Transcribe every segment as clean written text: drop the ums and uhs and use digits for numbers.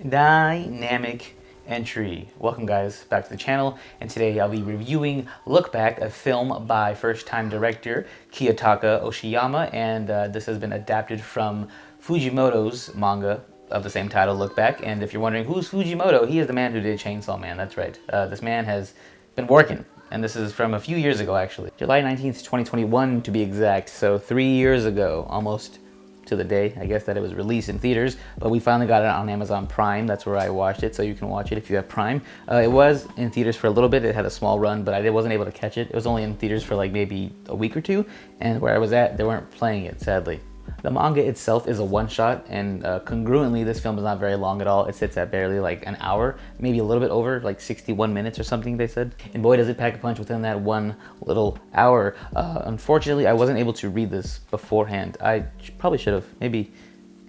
Dynamic entry. Welcome guys back to the channel, and today I'll be reviewing Look Back, a film by first-time director Kiyotaka Oshiyama, and this has been adapted from Fujimoto's manga of the same title, Look Back. And if you're wondering who's Fujimoto, he is the man who did Chainsaw Man. That's right. This man has been working, and this is from a few years ago actually. July 19th, 2021 to be exact, so 3 years ago, almost to the day, I guess, that it was released in theaters, but we finally got it on Amazon Prime. That's where I watched it, so you can watch it if you have Prime. It was in theaters for a little bit. It had a small run, but I wasn't able to catch it. It was only in theaters for like maybe a week or two, and where I was at, they weren't playing it, sadly. The manga itself is a one-shot, and congruently, this film is not very long at all. It sits at barely like an hour, maybe a little bit over, like 61 minutes or something, they said. And boy, does it pack a punch within that one little hour. Unfortunately, I wasn't able to read this beforehand. I probably should have, maybe,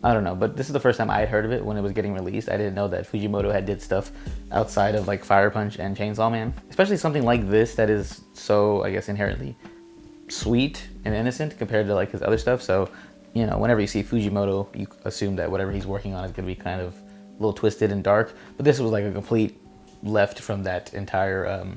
I don't know. But this is the first time I had heard of it when it was getting released. I didn't know that Fujimoto had did stuff outside of like Fire Punch and Chainsaw Man. Especially something like this that is so, I guess, inherently sweet and innocent compared to like his other stuff. So, you know, whenever you see Fujimoto, you assume that whatever he's working on is going to be kind of a little twisted and dark. But this was like a complete left from that entire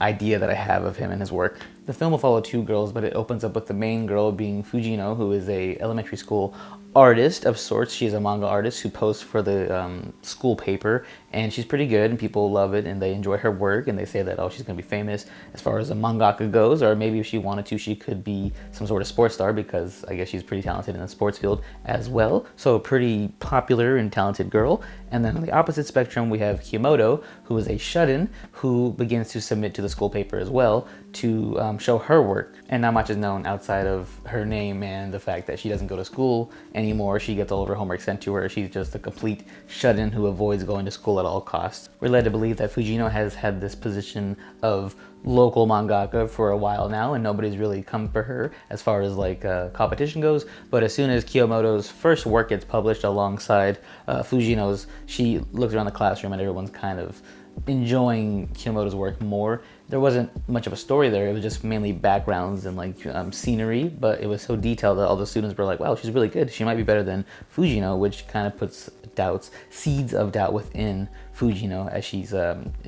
idea that I have of him and his work. The film will follow two girls, but it opens up with the main girl being Fujino, who is a elementary school artist of sorts. She's a manga artist who posts for the school paper, and she's pretty good, and people love it, and they enjoy her work, and they say that, oh, she's going to be famous as far as a mangaka goes, or maybe if she wanted to, she could be some sort of sports star, because I guess she's pretty talented in the sports field as well. So a pretty popular and talented girl. And then on the opposite spectrum, we have Kiyotaka, who is a shut-in, who begins to submit to the school paper as well to show her work. And not much is known outside of her name and the fact that she doesn't go to school anymore. She gets all of her homework sent to her. She's just a complete shut-in who avoids going to school at all costs. We're led to believe that Fujino has had this position of local mangaka for a while now, and nobody's really come for her as far as like competition goes. But as soon as Kiyomoto's first work gets published alongside Fujino's, she looks around the classroom and everyone's kind of enjoying Kiyomoto's work more. There wasn't much of a story there. It was just mainly backgrounds and like scenery, but it was so detailed that all the students were like, wow, she's really good. She might be better than Fujino, which kind of puts seeds of doubt within Fujino as she's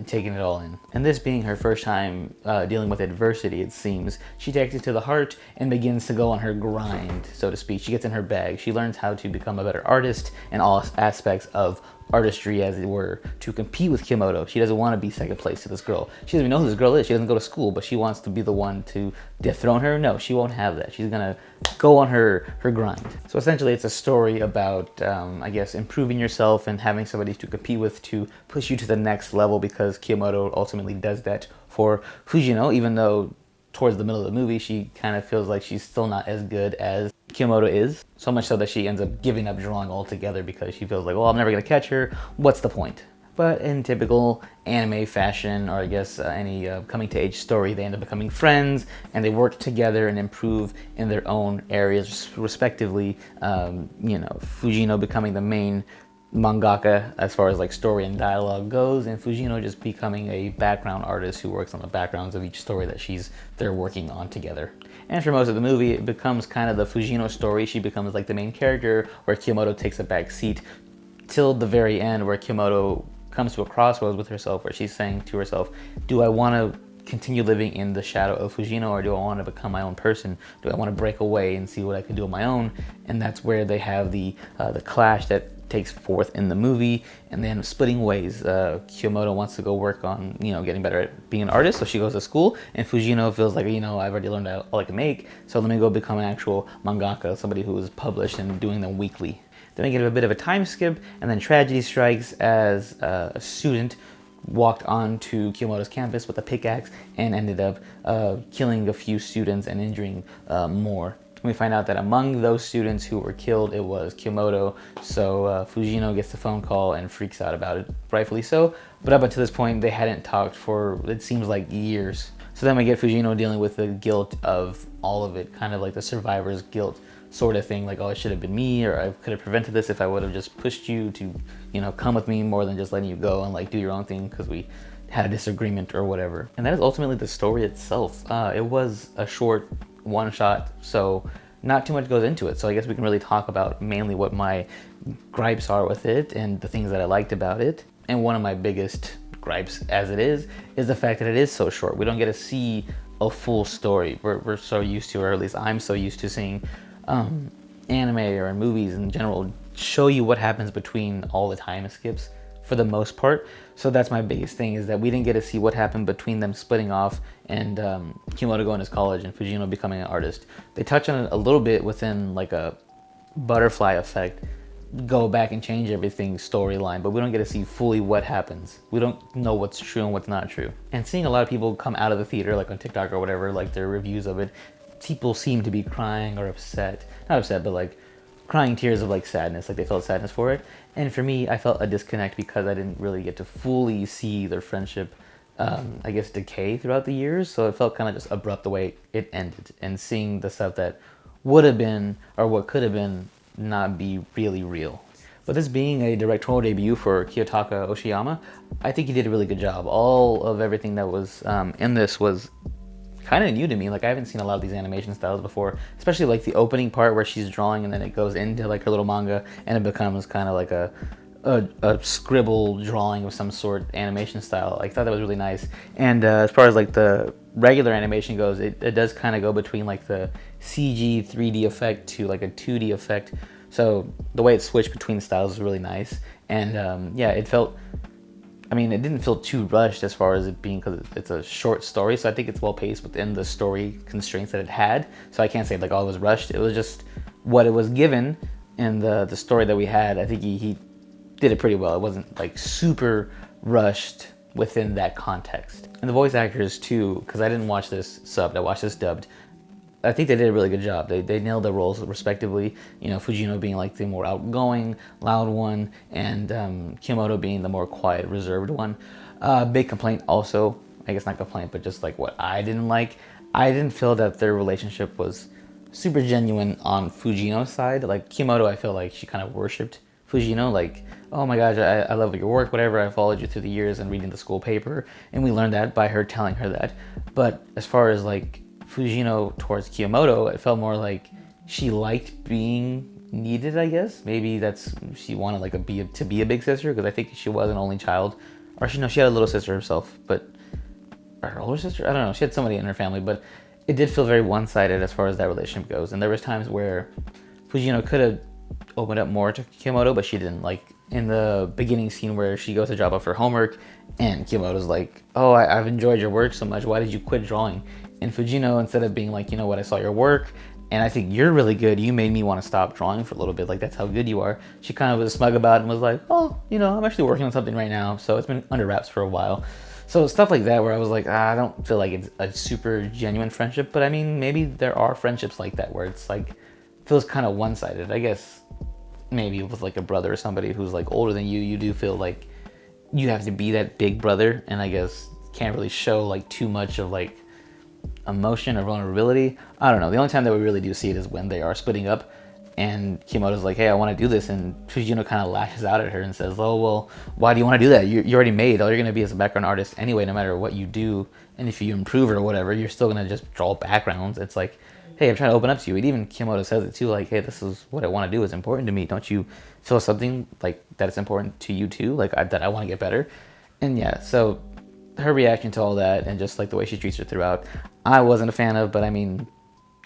taking it all in. And this being her first time dealing with adversity, it seems, she takes it to the heart and begins to go on her grind, so to speak. She gets in her bag. She learns how to become a better artist in all aspects of artistry, as it were, to compete with Kiyotaka. She doesn't want to be second place to this girl. She doesn't even know who this girl is. She doesn't go to school, but she wants to be the one to dethrone her. No, she won't have that. She's gonna go on her grind. So essentially, it's a story about, I guess, improving yourself and having somebody to compete with to push you to the next level, because Kiyotaka ultimately does that for Fujino, even though towards the middle of the movie, she kind of feels like she's still not as good as Kiyotaka is. So much so that she ends up giving up drawing altogether because she feels like, well, I'm never gonna catch her. What's the point? But in typical anime fashion, or I guess any coming to age story, they end up becoming friends and they work together and improve in their own areas respectively. You know, Fujino becoming the main mangaka as far as like story and dialogue goes, and Fujino just becoming a background artist who works on the backgrounds of each story that they're working on together. And for most of the movie, it becomes kind of the Fujino story. She becomes like the main character, where Kiyotaka takes a back seat till the very end, where Kiyotaka comes to a crossroads with herself, where she's saying to herself, do I want to continue living in the shadow of Fujino, or do I want to become my own person? Do I want to break away and see what I can do on my own? And that's where they have the clash that takes forth in the movie, and then splitting ways. Kiyotaka wants to go work on, you know, getting better at being an artist, so she goes to school, and Fujino feels like, you know, I've already learned all I can make, so let me go become an actual mangaka, somebody who is published and doing them weekly. Then we get a bit of a time skip, and then tragedy strikes as a student walked onto Kiyotaka's campus with a pickaxe and ended up killing a few students and injuring more. We find out that among those students who were killed, it was Kiyotaka, so Fujino gets the phone call and freaks out about it, rightfully so. But up until this point, they hadn't talked for, it seems like, years. So then we get Fujino dealing with the guilt of all of it, kind of like the survivor's guilt sort of thing, like, oh, it should have been me, or I could have prevented this if I would have just pushed you to, you know, come with me more than just letting you go and like do your own thing because we had a disagreement or whatever. And that is ultimately the story itself. It was a short one shot, so not too much goes into it. So I guess we can really talk about mainly what my gripes are with it and the things that I liked about it. And one of my biggest gripes as it is the fact that it is so short. We don't get to see a full story. We're so used to, or at least I'm so used to seeing anime or movies in general show you what happens between all the time skips for the most part. So that's my biggest thing, is that we didn't get to see what happened between them splitting off and Kimoto going to college and Fujino becoming an artist. They touch on it a little bit within like a butterfly effect, go back and change everything storyline, but we don't get to see fully what happens. We don't know what's true and what's not true. And seeing a lot of people come out of the theater, like on TikTok or whatever, like their reviews of it, people seem to be crying or upset. Not upset, but like crying tears of like sadness, like they felt sadness for it. And for me, I felt a disconnect because I didn't really get to fully see their friendship, I guess, decay throughout the years. So it felt kind of just abrupt the way it ended, and seeing the stuff that would have been, or what could have been, not be really real. But this being a directorial debut for Kiyotaka Oshiyama, I think he did a really good job. All of everything that was in this was kind of new to me. Like, I haven't seen a lot of these animation styles before, especially like the opening part where she's drawing and then it goes into like her little manga and it becomes kind of like a scribble drawing of some sort animation style. I thought that was really nice. And as far as like the regular animation goes, it does kind of go between like the CG 3D effect to like a 2D effect. So the way it switched between styles is really nice. And yeah, it felt, I mean, it didn't feel too rushed as far as it being, because it's a short story. So I think it's well paced within the story constraints that it had. So I can't say like, oh, it was rushed. It was just what it was given in the story that we had. I think he did it pretty well. It wasn't like super rushed within that context. And the voice actors too, because I didn't watch this subbed, I watched this dubbed. I think they did a really good job. They nailed their roles respectively. You know, Fujino being like the more outgoing, loud one, and Kimoto being the more quiet, reserved one. Big complaint also, I guess not complaint, but just like what I didn't like. I didn't feel that their relationship was super genuine on Fujino's side. Like Kimoto, I feel like she kind of worshipped Fujino, like, oh my gosh, I love your work, whatever, I followed you through the years and reading the school paper, and we learned that by her telling her that. But as far as like Fujino towards Kimoto, it felt more like she liked being needed, I guess. Maybe that's, she wanted like to be a big sister, because I think she was an only child. Or she had a little sister herself, but, or her older sister? I don't know, she had somebody in her family, but it did feel very one-sided as far as that relationship goes. And there was times where Fujino could have opened up more to Kimoto, but she didn't. Like in the beginning scene where she goes to drop off her homework and Kimoto's like, oh, I've enjoyed your work so much, why did you quit drawing? And Fujino, instead of being like, you know what, I saw your work and I think you're really good, you made me want to stop drawing for a little bit, like that's how good you are. She kind of was smug about it and was like, oh, you know, I'm actually working on something right now, so it's been under wraps for a while. So stuff like that where I was like, I don't feel like it's a super genuine friendship, but I mean, maybe there are friendships like that where it's like, feels kind of one-sided. I guess maybe with like a brother or somebody who's like older than you, you do feel like you have to be that big brother, and I guess can't really show like too much of like emotion or vulnerability. I don't know. The only time that we really do see it is when they are splitting up and Kimoto's like, hey, I want to do this, and Fujino kind of lashes out at her and says, oh, well, why do you want to do that? You already made. All you're going to be is a background artist anyway, no matter what you do, and if you improve or whatever, you're still going to just draw backgrounds. It's like, hey, I'm trying to open up to you. And even Kimoto says it too, like, hey, this is what I want to do. It's important to me. Don't you feel something like that it's important to you too? Like that I want to get better. And yeah, so her reaction to all that and just like the way she treats her throughout, I wasn't a fan of, but I mean,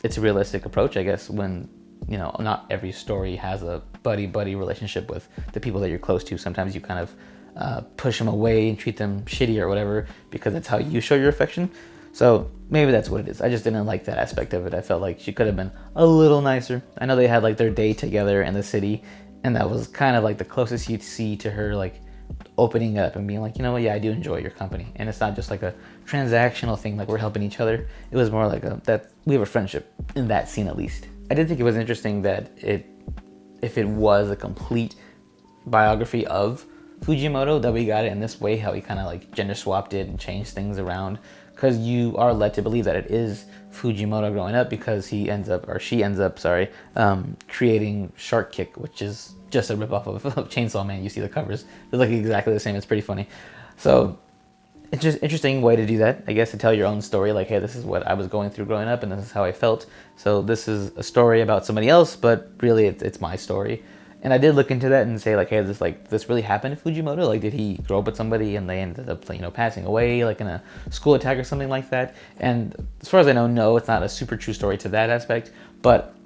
it's a realistic approach, I guess, when, you know, not every story has a buddy-buddy relationship with the people that you're close to. Sometimes you kind of push them away and treat them shitty or whatever because that's how you show your affection. So maybe that's what it is. I just didn't like that aspect of it. I felt like she could have been a little nicer. I know they had like their day together in the city, and that was kind of like the closest you'd see to her like opening up and being like, you know what, yeah, I do enjoy your company. And it's not just like a transactional thing, like we're helping each other. It was more like that we have a friendship in that scene at least. I did think it was interesting that if it was a complete biography of Fujimoto, that we got it in this way, how he kind of like gender swapped it and changed things around, because you are led to believe that it is Fujimoto growing up, because she ends up creating Shark Kick, which is just a ripoff of Chainsaw Man. You see the covers, they're like exactly the same. It's pretty funny. So it's just interesting way to do that, I guess, to tell your own story, like, hey, this is what I was going through growing up and this is how I felt, so this is a story about somebody else, but really it's my story. And I did look into that and say like, hey, this really happened to Fujimoto? Like, did he grow up with somebody and they ended up, you know, passing away like in a school attack or something like that? And as far as I know, no, it's not a super true story to that aspect, but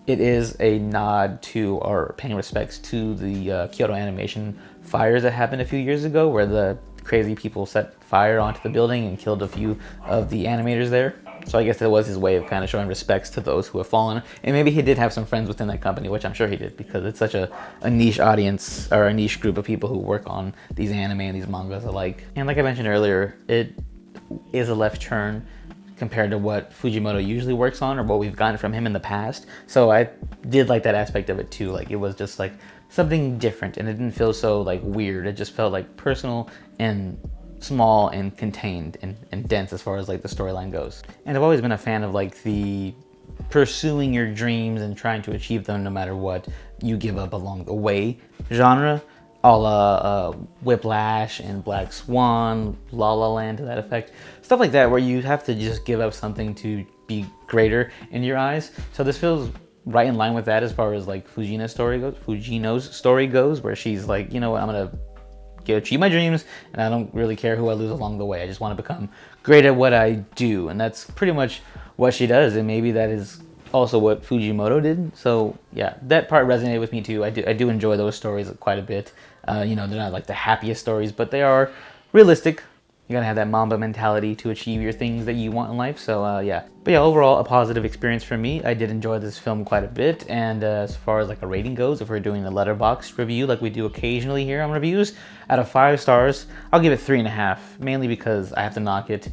it is a nod to, or paying respects to, the Kyoto Animation fires that happened a few years ago, where the crazy people set fire onto the building and killed a few of the animators there. So I guess that was his way of kind of showing respects to those who have fallen. And maybe he did have some friends within that company, which I'm sure he did, because it's such a niche audience, or a niche group of people who work on these anime and these mangas alike. And like I mentioned earlier, it is a left turn compared to what Fujimoto usually works on, or what we've gotten from him in the past. So I did like that aspect of it too. Like, it was just like something different, and it didn't feel so like weird. It just felt like personal and small and contained and dense as far as like the storyline goes. And I've always been a fan of like the pursuing your dreams and trying to achieve them no matter what you give up along the way genre, a la Whiplash and Black Swan, La La Land to that effect. Stuff like that, where you have to just give up something to be greater in your eyes. So this feels right in line with that as far as like Fujino's story goes, where she's like, you know what, I'm gonna achieve my dreams, and I don't really care who I lose along the way. I just want to become great at what I do, and that's pretty much what she does. And maybe that is also what Fujimoto did. So yeah, that part resonated with me too. I do enjoy those stories quite a bit. You know, they're not like the happiest stories, but they are realistic. You gotta have that Mamba mentality to achieve your things that you want in life. So yeah, but yeah, overall a positive experience for me. I did enjoy this film quite a bit. And as far as like a rating goes, if we're doing a letterbox review like we do occasionally here on reviews, out of 5 stars, I'll give it 3.5, mainly because I have to knock it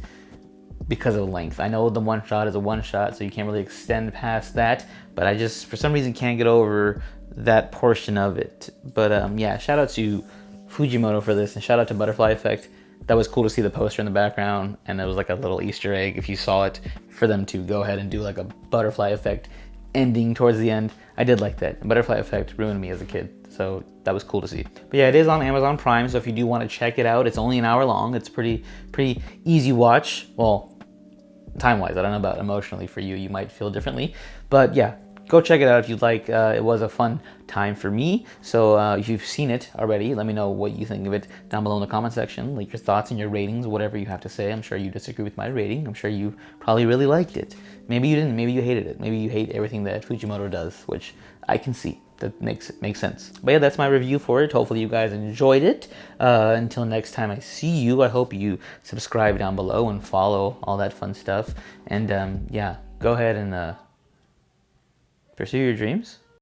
because of length. I know the one shot is a one shot, so you can't really extend past that, but I just for some reason can't get over that portion of it. But yeah, shout out to Fujimoto for this, and shout out to Butterfly Effect. That was cool to see the poster in the background, and it was like a little Easter egg if you saw it, for them to go ahead and do like a Butterfly Effect ending towards the end. I did like that. Butterfly Effect ruined me as a kid, so that was cool to see. But yeah, it is on Amazon Prime, so if you do want to check it out, it's only an hour long. It's pretty easy watch. Well, time-wise, I don't know about emotionally for you. You might feel differently, but yeah, go check it out if you'd like. It was a fun time for me. So if you've seen it already, let me know what you think of it down below in the comment section. Like your thoughts and your ratings, whatever you have to say. I'm sure you disagree with my rating. I'm sure you probably really liked it. Maybe you didn't. Maybe you hated it. Maybe you hate everything that Fujimoto does, which I can see. That makes sense. But yeah, that's my review for it. Hopefully you guys enjoyed it. Until next time I see you, I hope you subscribe down below and follow all that fun stuff. And yeah, go ahead and pursue your dreams.